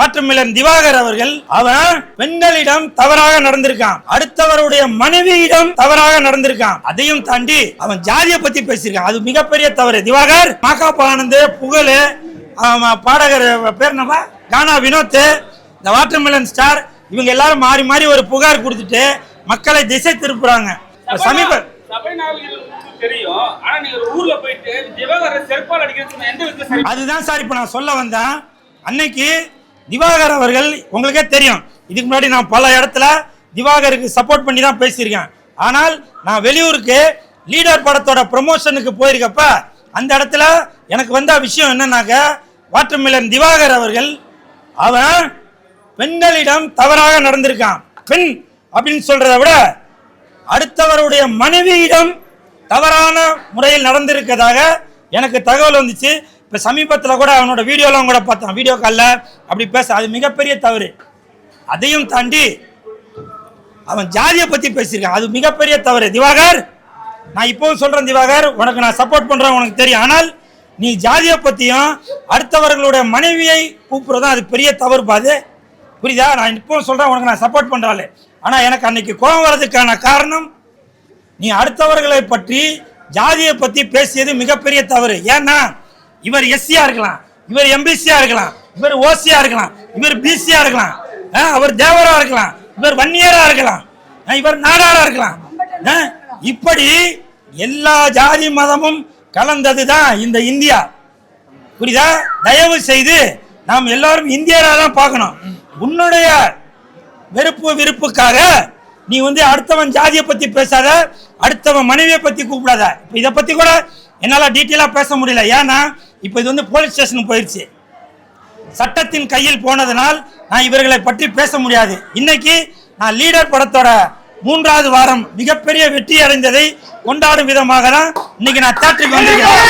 Watermelon Diwakar அவர்கள் அவன் பெண்களிடம் தவறாக நடந்திருக்கான், அடுத்தவருடைய மனைவியிடம் தவறாக நடந்திருக்கான். அதையும் தாண்டி அவன் ஜாதியை பத்தி பேசியிருக்கான். அது மிகப்பெரிய தவறு. திவாகர், மாகாபா ஆனந்த், புகழ், பாடகர் பேர் நம்ம கானா வினோத், இந்த வாட்டர்மெலன் ஸ்டார், இவங்க எல்லாரும் மாறி மாறி ஒரு புகார் கொடுத்துட்டு மக்களை திசை திருப்புறாங்க. சமீப அதுதான் சார் இப்ப நான் சொல்ல வந்தேன். அன்னைக்கு திவாகர் அவர்கள் உங்களுக்கே தெரியும், இதுக்கு முன்னாடி நான் பல இடத்துல திவாகருக்கு சப்போர்ட் பண்ணி தான் பேசியிருக்கேன். ஆனால் நான் வெளியூருக்கு லீடர் படத்தோட ப்ரமோஷனுக்கு போயிருக்கப்ப அந்த இடத்துல எனக்கு வந்த விஷயம் என்னன்னாக்க, வாட்டர்மெலன் திவாகர் அவர்கள் அவன் பெண்களிடம் தவறாக நடந்திருக்கான். பெண் அப்படின்னு சொல்றதை விட அடுத்தவருடைய மனைவியிடம் தவறான முறையில் நடந்திருக்கதாக எனக்கு தகவல் வந்துச்சு. இப்போ சமீபத்தில் கூட அவனோட வீடியோலாம் கூட பார்த்தேன், வீடியோ காலில் அப்படி பேச. அது மிகப்பெரிய தவறு. அதையும் தாண்டி அவன் ஜாதியை பற்றி பேசியிருக்கான். அது மிகப்பெரிய தவறு. திவாகர், நான் இப்போவும் சொல்கிறேன் திவாகர், உனக்கு நான் சப்போர்ட் பண்ணுறேன், உனக்கு தெரியும். ஆனால் நீ ஜாதியை பற்றியும் அடுத்தவர்களுடைய மனைவியை கூப்பிட்றதும் அது பெரிய தவறு பாது, புரியுதா? நான் இப்போவும் சொல்கிறேன், உனக்கு நான் சப்போர்ட் பண்ணுறாள். ஆனால் எனக்கு அன்னைக்கு கோபம் வர்றதுக்கான காரணம், நீ அடுத்தவர்களை பற்றி ஜாதியை பற்றி பேசியது மிகப்பெரிய தவறு. ஏன்னா இவர் எஸ்சியா இருக்கலாம், இவர் எம்பிசியா இருக்கலாம், இவர் ஓசியா இருக்கலாம், இவர் பிசியா இருக்கலாம், அவர் தேவரா இருக்கலாம், இவர் வன்னியரா இருக்கலாம், இவர் நாடாரா இருக்கலாம். இப்படி எல்லா ஜாதி மதமும் கலந்ததுதான் இந்த இந்தியா, புரியுதா? தயவு செய்து நாம் எல்லாரும் இந்தியரா தான் பார்க்கணும். உன்னுடைய வெறுப்பு விருப்புக்காக நீ அடுத்தவன் ஜாதியை பத்தி பேசாத, அடுத்தவன் மனைவியை பத்தி கூப்பிடாத. இப்போ இதை பத்தி கூட என்னால் டீட்டெயிலாக பேச முடியல. ஏன்னா இப்போ இது போலீஸ் ஸ்டேஷனுக்கு போயிடுச்சு. சட்டத்தின் கையில் போனதனால் நான் இவர்களை பற்றி பேச முடியாது. இன்னைக்கு நான் லீடர் படத்தோட 3வது வாரம் மிகப்பெரிய வெற்றி அடைந்ததை கொண்டாடும் விதமாக தான் இன்னைக்கு நான் தியேட்டருக்கு வந்திருக்கேன்.